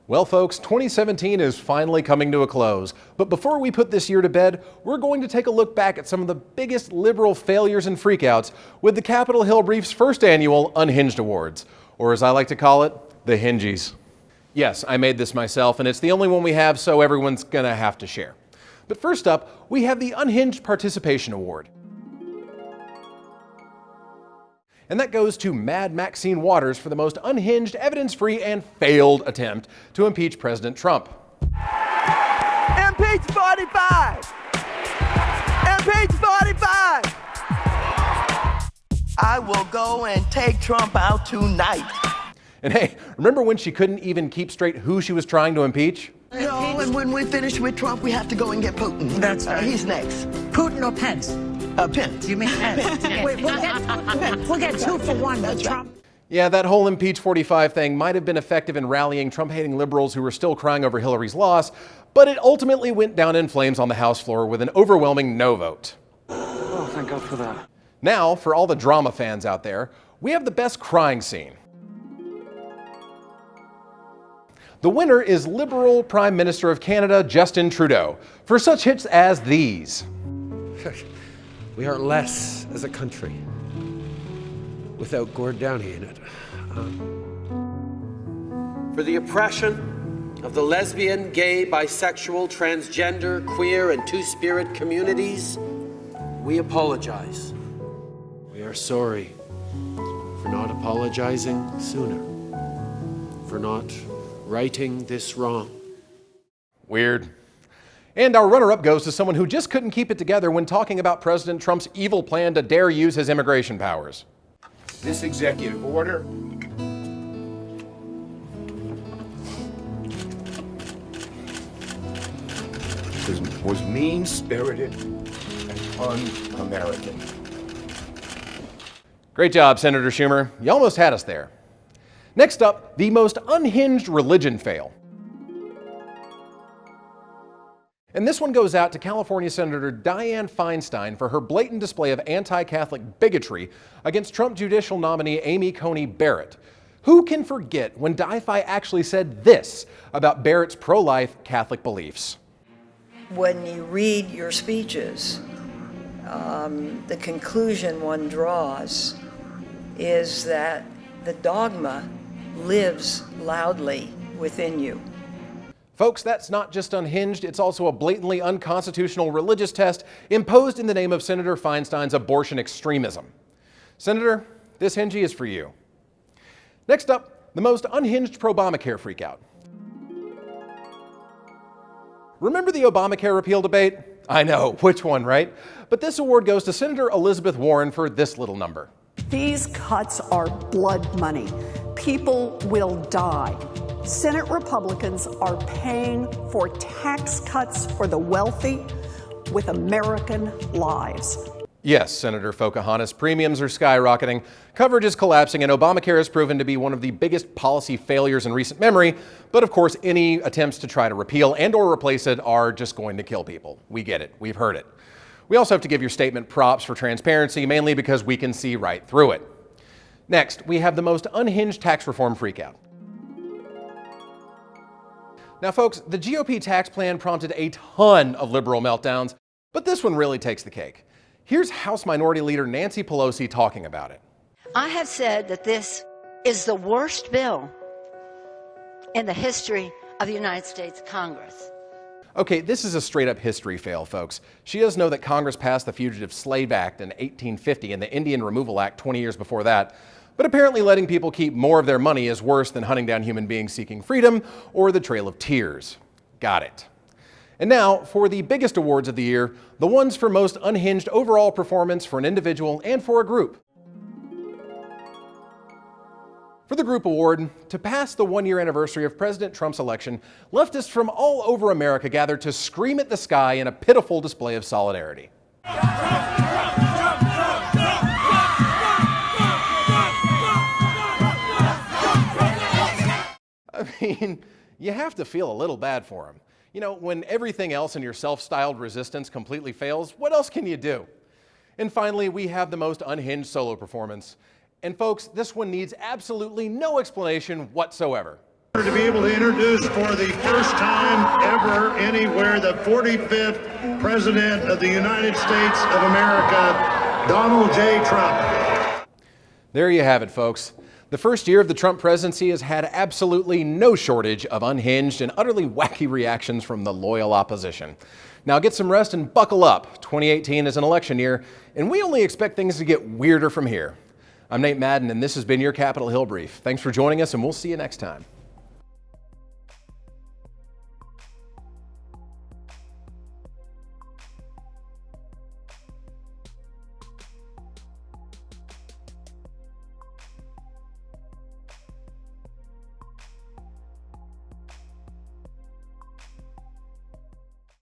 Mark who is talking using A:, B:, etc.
A: Well, folks, 2017 is finally coming to a close. But before we put this year to bed, we're going to take a look back at some of the biggest liberal failures and freakouts with the Capitol Hill Brief's first annual Unhinged Awards, or as I like to call it, the Hingies. Yes, I made this myself, and it's the only one we have, so everyone's gonna have to share. But first up, we have the Unhinged Participation Award. And that goes to Mad Maxine Waters for the most unhinged, evidence-free, and failed attempt to impeach President Trump.
B: Impeach 45! Impeach 45! I will go and take Trump out tonight.
A: And hey, remember when she couldn't even keep straight who she was trying to impeach?
B: No, and when we finish with Trump, we have to go and get Putin.
C: That's right.
B: He's next.
C: Putin or Pence?
B: Pence.
C: You mean Pence? Wait, we'll get 2 for 1 with Trump.
A: Yeah, that whole Impeach 45 thing might have been effective in rallying Trump-hating liberals who were still crying over Hillary's loss, but it ultimately went down in flames on the House floor with an overwhelming no vote.
D: Oh, thank God for that.
A: Now, for all the drama fans out there, we have the best crying scene. The winner is Liberal Prime Minister of Canada, Justin Trudeau, for such hits as these.
E: We are less as a country without Gord Downie in it. For the oppression of the lesbian, gay, bisexual, transgender, queer, and two-spirit communities, we apologize. We are sorry for not apologizing sooner, for not righting this wrong.
A: Weird. And our runner-up goes to someone who just couldn't keep it together when talking about President Trump's evil plan to dare use his immigration powers.
F: This executive order was mean-spirited and un-American.
A: Great job, Senator Schumer. You almost had us there. Next up, the most unhinged religion fail. And this one goes out to California Senator Dianne Feinstein for her blatant display of anti-Catholic bigotry against Trump judicial nominee Amy Coney Barrett. Who can forget when Di-Fi actually said this about Barrett's pro-life Catholic beliefs?
G: When you read your speeches, the conclusion one draws is that the dogma lives loudly within you.
A: Folks, that's not just unhinged, it's also a blatantly unconstitutional religious test imposed in the name of Senator Feinstein's abortion extremism. Senator, this hingy is for you. Next up, the most unhinged pro-Obamacare freakout. Remember the Obamacare repeal debate? I know, which one, right? But this award goes to Senator Elizabeth Warren for this little number.
H: These cuts are blood money. People will die. Senate Republicans are paying for tax cuts for the wealthy with American lives.
A: Yes, Senator Pocahontas, premiums are skyrocketing, coverage is collapsing, and Obamacare has proven to be one of the biggest policy failures in recent memory. But of course, any attempts to try to repeal and or replace it are just going to kill people. We get it. We've heard it. We also have to give your statement props for transparency, mainly because we can see right through it. Next, we have the most unhinged tax reform freakout. Now, folks, the GOP tax plan prompted a ton of liberal meltdowns, but this one really takes the cake. Here's House Minority Leader Nancy Pelosi talking about it.
I: I have said that this is the worst bill in the history of the United States Congress.
A: Okay, this is a straight-up history fail, folks. She does know that Congress passed the Fugitive Slave Act in 1850 and the Indian Removal Act 20 years before that. But apparently letting people keep more of their money is worse than hunting down human beings seeking freedom or the Trail of Tears. Got it. And now, for the biggest awards of the year, the ones for most unhinged overall performance for an individual and for a group. For the group award, to pass the one-year anniversary of President Trump's election, leftists from all over America gathered to scream at the sky in a pitiful display of solidarity. I mean, you have to feel a little bad for him. You know, when everything else in your self-styled resistance completely fails, what else can you do? And finally, we have the most unhinged solo performance. And folks, this one needs absolutely no explanation whatsoever.
J: To be able to introduce for the first time ever anywhere the 45th President of the United States of America, Donald J. Trump.
A: There you have it, folks. The first year of the Trump presidency has had absolutely no shortage of unhinged and utterly wacky reactions from the loyal opposition. Now get some rest and buckle up. 2018 is an election year, and we only expect things to get weirder from here. I'm Nate Madden, and this has been your Capitol Hill Brief. Thanks for joining us, and we'll see you next time.